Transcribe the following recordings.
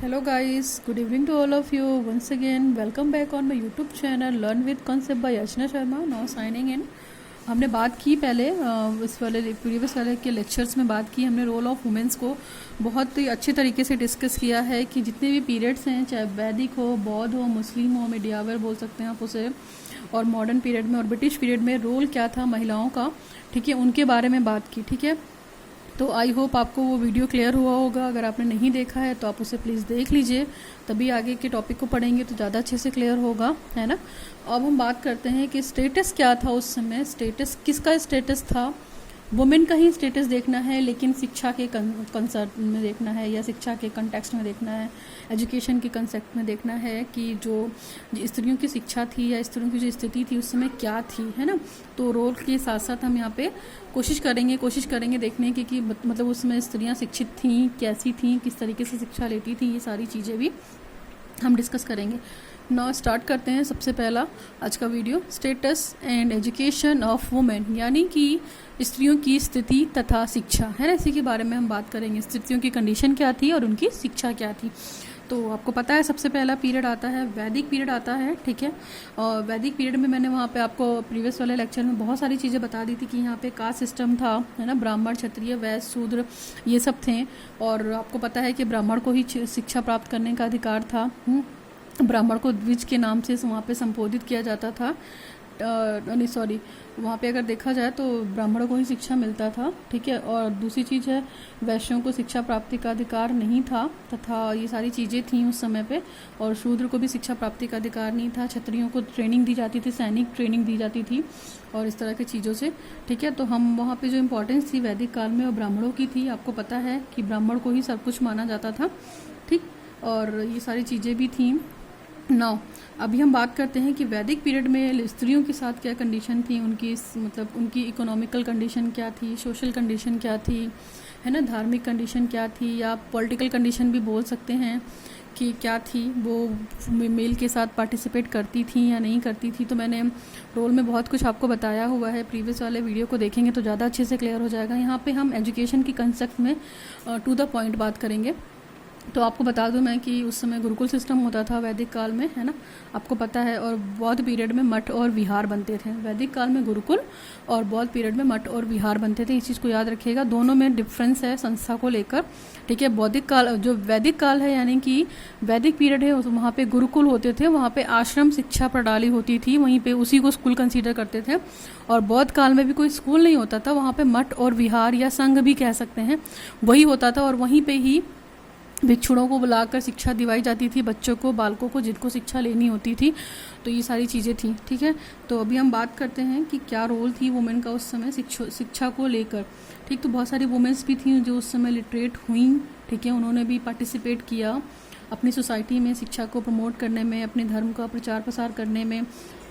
Hello guys, good evening to all of you. Once again, welcome back on my YouTube channel Learn with Concept by Archana Sharma. Now signing in. हमने बात की पहले इस वाले previous वाले के lectures में बात की हमने रोल ऑफ वुमेंस को बहुत ही अच्छे तरीके से डिस्कस किया है कि जितने भी पीरियड्स हैं, चाहे वैदिक हो, बौद्ध हो, मुस्लिम हो, मिडियावर बोल सकते हैं आप उसे, और मॉडर्न पीरियड में और ब्रिटिश पीरियड में रोल क्या था महिलाओं का, ठीक है, उनके बारे में बात की। ठीक है, तो आई होप आपको वो वीडियो क्लियर हुआ होगा। अगर आपने नहीं देखा है तो आप उसे प्लीज़ देख लीजिए, तभी आगे के टॉपिक को पढ़ेंगे तो ज़्यादा अच्छे से क्लियर होगा, है ना। अब हम बात करते हैं कि स्टेटस क्या था उस समय। स्टेटस किसका स्टेटस था? वुमेन का ही स्टेटस देखना है, लेकिन शिक्षा के कंसर्ट में देखना है या शिक्षा के कंटेक्स्ट में देखना है, एजुकेशन के कंसेप्ट में देखना है कि जो स्त्रियों की शिक्षा थी या स्त्रियों की जो स्थिति थी उस समय क्या थी, है ना। तो रोल के साथ साथ हम यहाँ पे कोशिश करेंगे देखने की कि मतलब उसमें स्त्रियाँ शिक्षित थीं, कैसी थीं, किस तरीके से शिक्षा लेती थी, ये सारी चीज़ें भी हम डिस्कस करेंगे। नाउ स्टार्ट करते हैं। सबसे पहला आज का video, status and education of women, यानी कि स्त्रियों की स्थिति तथा शिक्षा, है ना। इसी के बारे में हम बात करेंगे, स्त्रियों की कंडीशन क्या थी और उनकी शिक्षा क्या थी। तो आपको पता है सबसे पहला पीरियड आता है वैदिक पीरियड आता है, ठीक है। और वैदिक पीरियड में मैंने वहाँ पे आपको प्रीवियस वाले लेक्चर में बहुत सारी चीज़ें बता दी थी कि यहाँ पे कास्ट सिस्टम था, है ना। ब्राह्मण, क्षत्रिय, वैश्य, शूद्र ये सब थे, और आपको पता है कि ब्राह्मण को ही शिक्षा प्राप्त करने का अधिकार था। ब्राह्मण को द्विज के नाम से वहाँ पे संबोधित किया जाता था, नहीं सॉरी, वहाँ पे अगर देखा जाए तो ब्राह्मणों को ही शिक्षा मिलता था, ठीक है। और दूसरी चीज़ है, वैश्यों को शिक्षा प्राप्ति का अधिकार नहीं था, तथा ये सारी चीज़ें थीं उस समय पे। और शूद्र को भी शिक्षा प्राप्ति का अधिकार नहीं था। क्षत्रियों को ट्रेनिंग दी जाती थी, सैनिक ट्रेनिंग दी जाती थी और इस तरह की चीज़ों से, ठीक है। तो हम वहाँ पे जो इम्पोर्टेंस थी वैदिक काल में वो ब्राह्मणों की थी। आपको पता है कि ब्राह्मण को ही सब कुछ माना जाता था, ठीक, और ये सारी चीज़ें भी थीं। नाउ अभी हम बात करते हैं कि वैदिक पीरियड में स्त्रियों के साथ क्या कंडीशन थी, उनकी मतलब उनकी इकोनॉमिकल कंडीशन क्या थी, सोशल कंडीशन क्या थी, है ना, धार्मिक कंडीशन क्या थी, या पॉलिटिकल कंडीशन भी बोल सकते हैं कि क्या थी, वो मेल के साथ पार्टिसिपेट करती थी या नहीं करती थी। तो मैंने रोल में बहुत कुछ आपको बताया हुआ है, प्रीवियस वाले वीडियो को देखेंगे तो ज़्यादा अच्छे से क्लियर हो जाएगा। यहाँ पे हम एजुकेशन की कंसेप्ट में टू द पॉइंट बात करेंगे। तो आपको बता दूं मैं कि उस समय गुरुकुल सिस्टम होता था वैदिक काल में, है ना, आपको पता है। और बौद्ध पीरियड में मठ और विहार बनते थे। वैदिक काल में गुरुकुल और बौद्ध पीरियड में मठ और विहार बनते थे। इस चीज़ को याद रखिएगा, दोनों में डिफरेंस है संस्था को लेकर, ठीक है। बौद्धिक काल जो वैदिक काल है यानी कि वैदिक पीरियड है, वहाँ पे गुरुकुल होते थे, वहाँ पे आश्रम शिक्षा प्रणाली होती थी, वहीं पे उसी को स्कूल कंसीडर करते थे। और बौद्ध काल में भी कोई स्कूल नहीं होता था, वहाँ पे मठ और विहार या संघ भी कह सकते हैं, वही होता था। और वहीं पे ही भिक्षुओं को बुलाकर शिक्षा दिवाई जाती थी, बच्चों को, बालकों को, जिनको शिक्षा लेनी होती थी। तो ये सारी चीज़ें थी, ठीक है। तो अभी हम बात करते हैं कि क्या रोल थी वुमेन का उस समय शिक्षा को लेकर, ठीक। तो बहुत सारी वुमेन्स भी थी जो उस समय लिटरेट हुई, ठीक है। उन्होंने भी पार्टिसिपेट किया अपनी सोसाइटी में शिक्षा को प्रमोट करने में, अपने धर्म का प्रचार प्रसार करने में।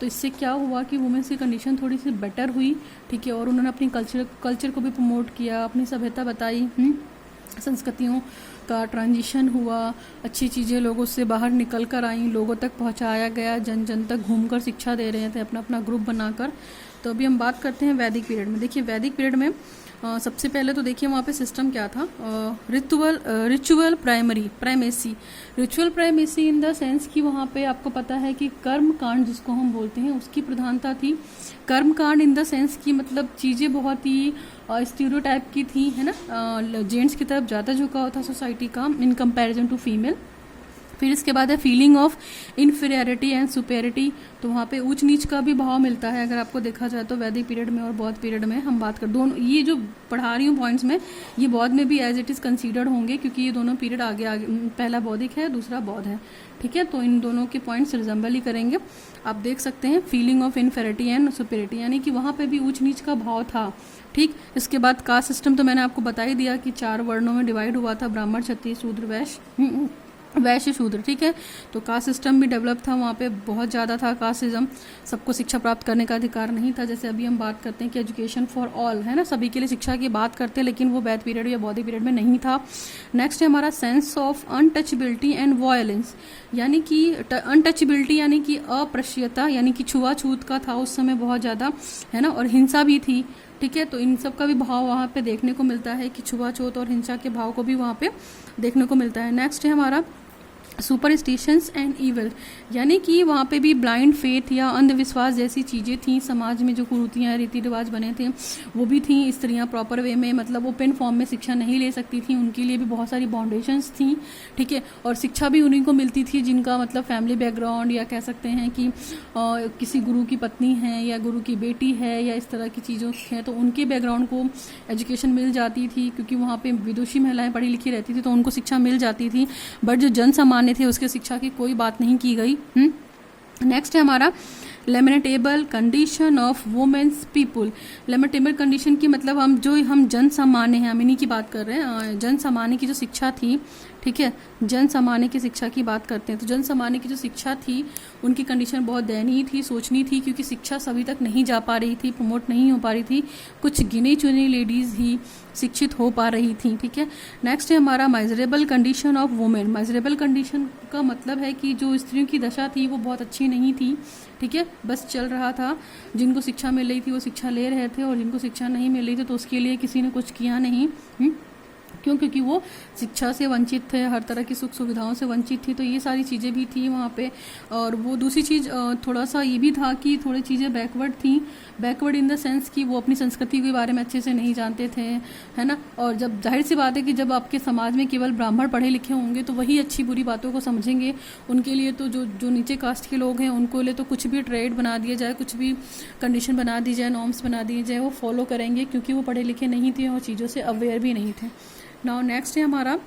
तो इससे क्या हुआ कि वुमेन्स की कंडीशन थोड़ी सी बेटर हुई, ठीक है। और उन्होंने अपनी कल्चर को भी प्रमोट किया, अपनी सभ्यता बताई, संस्कृतियों का ट्रांजिशन हुआ, अच्छी चीज़ें लोगों से बाहर निकल कर आई, लोगों तक पहुंचाया गया, जन जन तक घूमकर शिक्षा दे रहे थे अपना अपना ग्रुप बनाकर। तो अभी हम बात करते हैं वैदिक पीरियड में। देखिए वैदिक पीरियड में सबसे पहले तो देखिए वहाँ पे सिस्टम क्या था, ritual primacy. Ritual primacy in the sense कि वहाँ पे आपको पता है कि कर्म कांड जिसको हम बोलते हैं उसकी प्रधानता थी। कर्म कांड इन द सेंस कि मतलब चीज़ें बहुत ही स्टीरियोटाइप की थी, है ना। जेंट्स की तरफ ज़्यादा झुकाव था सोसाइटी का इन कंपैरिजन टू फीमेल। फिर इसके बाद है feeling of inferiority and superiority. तो वहाँ पे ऊंच नीच का भी भाव मिलता है अगर आपको देखा जाए तो वैदिक पीरियड में और बौद्ध पीरियड में। हम बात कर दोनों, ये जो पढ़ा रही हूँ पॉइंट्स में, ये बौद्ध में भी एज इट इज़ कंसीडर्ड होंगे क्योंकि ये दोनों पीरियड आगे पहला बौद्धिक है, दूसरा बौद्ध है, ठीक है। तो इन दोनों के पॉइंट्स रिजेंबल ही करेंगे। आप देख सकते हैं feeling of inferiority and superiority, यानी कि वहाँ पे भी ऊंच नीच का भाव था, ठीक। इसके बाद कास्ट सिस्टम तो मैंने आपको बता ही दिया कि 4 वर्णों में डिवाइड हुआ था, ब्राह्मण, क्षत्रिय, शूद्र, वैश्य, शूद्र, ठीक है। तो कास्ट सिस्टम भी डेवलप था, वहाँ पे बहुत ज़्यादा था कास्टिज्म, सबको शिक्षा प्राप्त करने का अधिकार नहीं था। जैसे अभी हम बात करते हैं कि एजुकेशन फॉर ऑल, है ना, सभी के लिए शिक्षा की बात करते हैं, लेकिन वो वैदिक पीरियड या बौद्धिक पीरियड में नहीं था। नेक्स्ट है हमारा sense of untouchability and violence, यानी कि अनटचबिलिटी यानी कि अप्रश्यता, यानी कि छुआछूत का था उस समय बहुत ज़्यादा, है ना, और हिंसा भी थी, ठीक है। तो इन सब का भी भाव वहाँ पे देखने को मिलता है कि छुआछूत और हिंसा के भाव को भी वहाँ पे देखने को मिलता है। नेक्स्ट है हमारा सुपरस्टिशंस एंड ईवल, यानी कि वहाँ पे भी ब्लाइंड फेथ या अंधविश्वास जैसी चीज़ें थी। समाज में जो कुरीतियाँ रीति रिवाज बने थे वो भी थी। स्त्रियाँ प्रॉपर वे में मतलब ओपन फॉर्म में शिक्षा नहीं ले सकती थी, उनके लिए भी बहुत सारी बाउंडेशंस थी, ठीक है। और शिक्षा भी उन्हीं को मिलती थी जिनका मतलब फैमिली बैकग्राउंड, या कह सकते हैं कि किसी गुरु की पत्नी है या गुरु की बेटी है या इस तरह की चीज़ों हैं, तो उनके बैकग्राउंड को एजुकेशन मिल जाती थी, क्योंकि वहाँ पे विदुषी महिलाएं पढ़ी लिखी रहती थी तो उनको शिक्षा मिल जाती थी। बट जो जन सामान्य थे उसके शिक्षा की कोई बात नहीं की गई। नेक्स्ट है हमारा lamentable condition of women's people. Lamentable condition की मतलब हम जन सामान्य हैं, हम इन्हीं की बात कर रहे हैं। जन सामान्य की जो शिक्षा थी, ठीक है, जन सामान्य की शिक्षा की बात करते हैं तो जन सामान्य की जो शिक्षा थी उनकी कंडीशन बहुत दयनीय थी, सोचनी थी, क्योंकि शिक्षा सभी तक नहीं जा पा रही थी, प्रमोट नहीं हो पा रही थी। कुछ गिने चुने लेडीज़ ही शिक्षित हो पा रही थी, ठीक है। नेक्स्ट है हमारा miserable condition of women. Miserable condition का मतलब है कि जो स्त्रियों की दशा थी वो बहुत अच्छी नहीं थी, ठीक है, बस चल रहा था। जिनको शिक्षा मिल रही थी वो शिक्षा ले रहे थे और जिनको शिक्षा नहीं मिल रही थी तो उसके लिए किसी ने कुछ किया नहीं। क्यों? क्योंकि वो शिक्षा से वंचित थे, हर तरह की सुख सुविधाओं से वंचित थी। तो ये सारी चीज़ें भी थी वहाँ पे। और वो दूसरी चीज़ थोड़ा सा ये भी था कि थोड़ी चीज़ें बैकवर्ड थी। बैकवर्ड इन द सेंस कि वो अपनी संस्कृति के बारे में अच्छे से नहीं जानते थे, है ना। और जब जाहिर सी बात है कि जब आपके समाज में केवल ब्राह्मण पढ़े लिखे होंगे तो वही अच्छी बुरी बातों को समझेंगे। उनके लिए तो जो नीचे कास्ट के लोग हैं उनको लिए तो कुछ भी ट्रेड बना दिया जाए, कुछ भी कंडीशन बना दी जाए, नॉर्म्स बना दिए जाए, वो फॉलो करेंगे, क्योंकि वो पढ़े लिखे नहीं थे और चीज़ों से अवेयर भी नहीं थे। नाउ नेक्स्ट है हमारा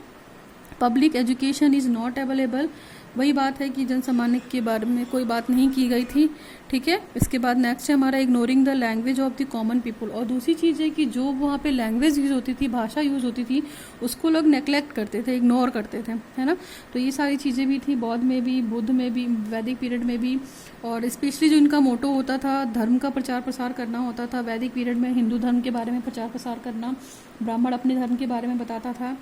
public education is not available. वही बात है कि जन सामान्य के बारे में कोई बात नहीं की गई थी, ठीक है। इसके बाद नेक्स्ट है हमारा ignoring the language of the common people. और दूसरी चीज़ है कि जो वहाँ पे लैंग्वेज यूज़ होती थी, भाषा यूज़ होती थी, उसको लोग नेग्लेक्ट करते थे, इग्नोर करते थे, है ना। तो ये सारी चीज़ें भी थी बौद्ध में भी, बुद्ध में भी, वैदिक पीरियड में भी। और स्पेशली जो इनका मोटो होता था, धर्म का प्रचार प्रसार करना होता था। वैदिक पीरियड में हिंदू धर्म के बारे में प्रचार प्रसार करना, ब्राह्मण अपने धर्म के बारे में बताता था।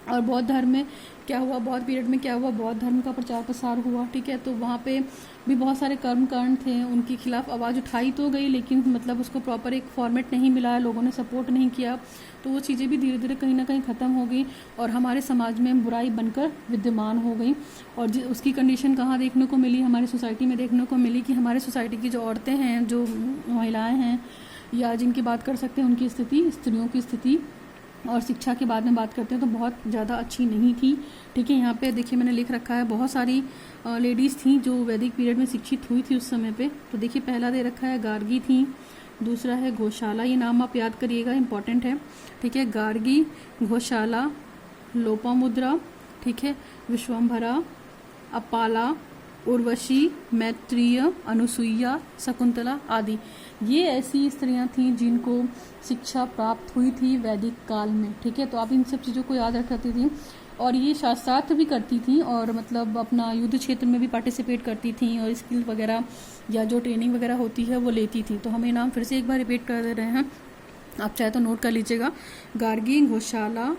और बौद्ध धर्म में क्या हुआ, बौद्ध पीरियड में क्या हुआ, बौद्ध धर्म का प्रचार प्रसार हुआ, ठीक है। तो वहाँ पे भी बहुत सारे कर्मकांड थे, उनके खिलाफ आवाज़ उठाई तो गई, लेकिन मतलब उसको प्रॉपर एक फॉर्मेट नहीं मिला, लोगों ने सपोर्ट नहीं किया। तो वो चीज़ें भी धीरे धीरे कहीं ना कहीं ख़त्म हो गई और हमारे समाज में बुराई बनकर विद्यमान हो गई। और उसकी कंडीशन कहाँ देखने को मिली, हमारी सोसाइटी में देखने को मिली कि हमारी सोसाइटी की जो औरतें हैं, जो महिलाएँ हैं, या जिनकी बात कर सकते हैं, उनकी स्थिति, स्त्रियों की स्थिति और शिक्षा के बाद में बात करते हैं तो बहुत ज़्यादा अच्छी नहीं थी, ठीक है। यहाँ पे देखिए मैंने लिख रखा है, बहुत सारी लेडीज़ थी जो वैदिक पीरियड में शिक्षित हुई थी उस समय पे। तो देखिए पहला दे रखा है गार्गी थी, दूसरा है घोषाला, ये नाम आप याद करिएगा, इंपॉर्टेंट है, ठीक है। गार्गी, घोषाला, लोपामुद्रा, ठीक है, विश्वम्भरा, अपाला, उर्वशी, मैत्रेय, अनुसुईया, शकुंतला आदि। ये ऐसी स्त्रियां थीं जिनको शिक्षा प्राप्त हुई थी वैदिक काल में, ठीक है। तो आप इन सब चीज़ों को याद रखती थी और ये शास्त्रार्थ भी करती थी और मतलब अपना युद्ध क्षेत्र में भी पार्टिसिपेट करती थी और स्किल वगैरह या जो ट्रेनिंग वगैरह होती है वो लेती थी। तो हमें नाम फिर से एक बार रिपीट कर दे रहे हैं, आप चाहे तो नोट कर लीजिएगा। गार्गी, घोषाला,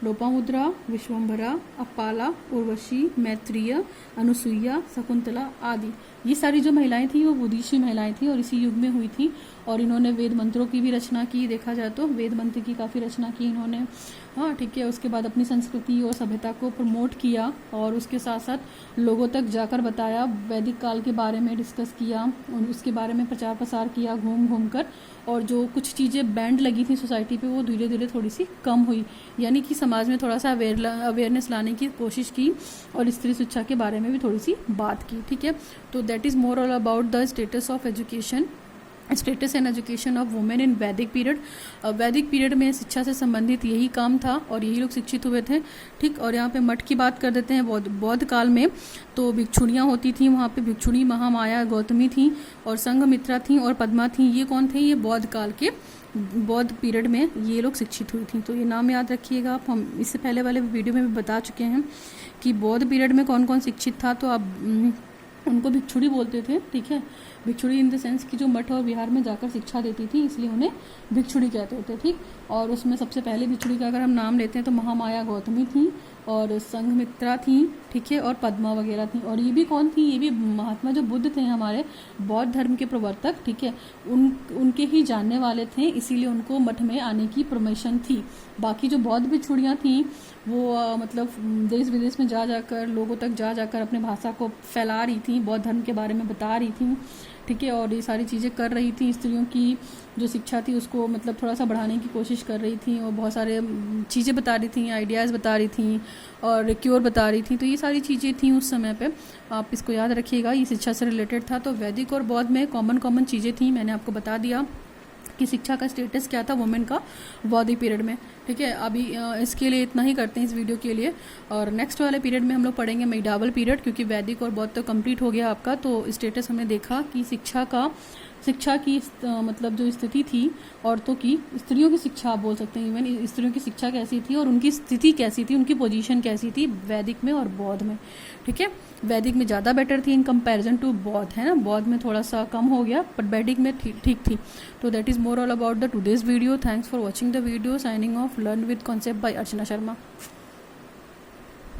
लोपामुद्रा, विश्वम्भरा, अपाला, उर्वशी, मैत्रेय, अनुसुईया, शकुंतला आदि। ये सारी जो महिलाएं थी वो बुद्धिशी महिलाएं थी और इसी युग में हुई थी। और इन्होंने वेद मंत्रों की भी रचना की, देखा जाए तो वेद मंत्र की काफ़ी रचना की इन्होंने, हाँ ठीक है। उसके बाद अपनी संस्कृति और सभ्यता को प्रमोट किया और उसके साथ साथ लोगों तक जाकर बताया, वैदिक काल के बारे में डिस्कस किया और उसके बारे में प्रचार प्रसार किया घूम घूम कर। और जो कुछ चीज़ें बैंड लगी थी सोसाइटी पे वो धीरे धीरे थोड़ी सी कम हुई, यानी कि समाज में थोड़ा सा अवेयरनेस लाने की कोशिश की और स्त्री शिक्षा के बारे में भी थोड़ी सी बात की, ठीक है। तो that is more all about the status of education, status and education of women in वैदिक पीरियड। वैदिक पीरियड में शिक्षा से संबंधित यही काम था और यही लोग शिक्षित हुए थे, ठीक। और यहाँ पे मठ की बात कर देते हैं। बौद्ध काल में तो भिक्षुणियाँ होती थी, वहाँ पे भिक्षुणी महामाया गौतमी थी और संघमित्रा थी और पद्मा थी। ये कौन थे? ये बौद्ध काल के, बौद्ध पीरियड में ये लोग शिक्षित हुई थी। तो ये नाम याद रखिएगा आप। हम इससे पहले वाले वीडियो में भी बता चुके हैं कि बौद्ध पीरियड में कौन कौन शिक्षित था, तो आप उनको भिक्षुणी बोलते थे, ठीक है। भिक्षुणी इन द सेंस कि जो मठ और विहार में जाकर शिक्षा देती थी, इसलिए उन्हें भिक्षुणी कहते थे, ठीक। और उसमें सबसे पहले भिक्षुणी का अगर हम नाम लेते हैं तो महामाया गौतमी थी और संघमित्रा थी, ठीक है, और पद्मा वगैरह थी। और ये भी कौन थी, ये भी महात्मा जो बुद्ध थे हमारे बौद्ध धर्म के प्रवर्तक, ठीक है, उनके ही जानने वाले थे, इसीलिए उनको मठ में आने की परमिशन थी। बाकी जो बौद्ध भिक्षुणियाँ थी वो मतलब देश विदेश में जा जाकर लोगों तक जा जाकर अपने भाषा को फैला रही थी, बौद्ध धर्म के बारे में बता रही थी, ठीक है, और ये सारी चीज़ें कर रही थी। स्त्रियों की जो शिक्षा थी उसको मतलब थोड़ा सा बढ़ाने की कोशिश कर रही थी और बहुत सारे चीज़ें बता रही थी, आइडियाज़ बता रही थी और क्योर बता रही थी। तो ये सारी चीज़ें थी उस समय पे, आप इसको याद रखिएगा, ये शिक्षा से रिलेटेड था। तो वैदिक और बौद्ध में कॉमन चीज़ें थी, मैंने आपको बता दिया कि शिक्षा का स्टेटस क्या था वुमेन का बौद्ध पीरियड में, ठीक है। अभी इसके लिए इतना ही करते हैं इस वीडियो के लिए, और नेक्स्ट वाले पीरियड में हम लोग पढ़ेंगे मेडावल पीरियड, क्योंकि वैदिक और बौद्ध तो कंप्लीट हो गया आपका। तो स्टेटस हमने देखा कि शिक्षा की मतलब जो स्थिति थी औरतों की, स्त्रियों की शिक्षा आप बोल सकते हैं, इवन स्त्रियों की शिक्षा कैसी थी और उनकी स्थिति कैसी थी, उनकी पोजीशन कैसी थी वैदिक में और बौद्ध में, ठीक है। वैदिक में ज़्यादा बेटर थी इन कंपैरिजन टू बौद्ध, है ना, बौद्ध में थोड़ा सा कम हो गया, बट वैदिक में ठीक थी। तो that is more all about the today's video. Thanks for watching the video. Signing off, learn with concept bye Archana Sharma.